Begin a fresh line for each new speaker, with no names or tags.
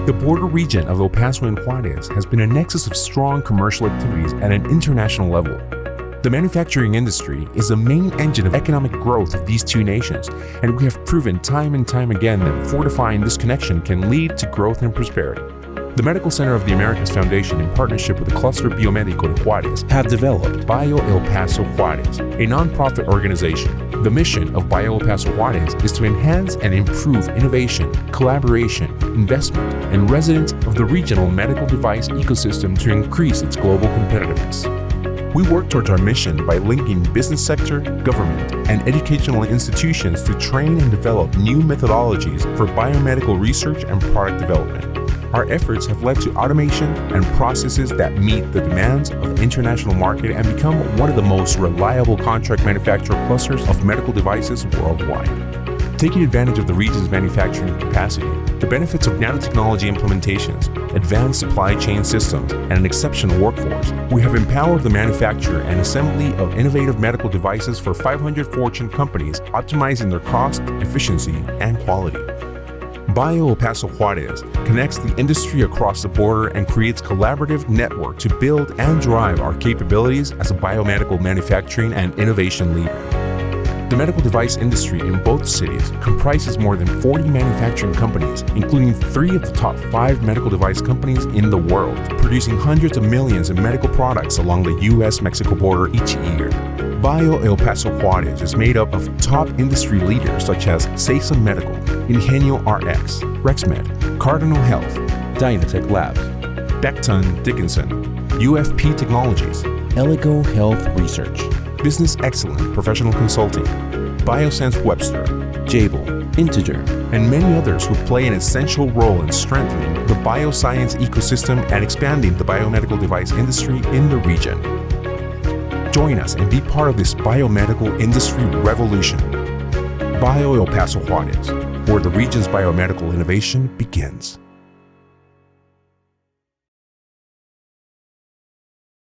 The border region of El Paso and Juarez has been a nexus of strong commercial activities at an international level. The manufacturing industry is the main engine of economic growth of these two nations, and we have proven time and time again that fortifying this connection can lead to growth and prosperity. The Medical Center of the Americas Foundation, in partnership with the Cluster Biomédico de Juárez, have developed BIO El Paso-Juarez, a nonprofit organization. The mission of BIO El Paso-Juarez is to enhance and improve innovation, collaboration, investment, and residents of the regional medical device ecosystem to increase its global competitiveness. We work towards our mission by linking business sector, government, and educational institutions to train and develop new methodologies for biomedical research and product development. Our efforts have led to automation and processes that meet the demands of the international market and become one of the most reliable contract manufacturer clusters of medical devices worldwide. Taking advantage of the region's manufacturing capacity, the benefits of nanotechnology implementations, advanced supply chain systems, and an exceptional workforce, we have empowered the manufacture and assembly of innovative medical devices for 500 Fortune companies, optimizing their cost, efficiency, and quality. BIO El Paso-Juarez connects the industry across the border and creates collaborative network to build and drive our capabilities as a biomedical manufacturing and innovation leader. The medical device industry in both cities comprises more than 40 manufacturing companies, including 3 of the top 5 medical device companies in the world, producing hundreds of millions in medical products along the US-Mexico border each year. BIO El Paso-Juarez is made up of top industry leaders such as Sayson Medical, Ingenio RX, Rexmed, Cardinal Health, Dynatech Labs, Becton Dickinson, UFP Technologies, Eligo Health Research, Business Excellent Professional Consulting, Biosense Webster, Jabil, Integer, and many others who play an essential role in strengthening the bioscience ecosystem and expanding the biomedical device industry in the region. Join us and be part of this biomedical industry revolution. BIO El Paso-Juarez, where the region's biomedical innovation begins.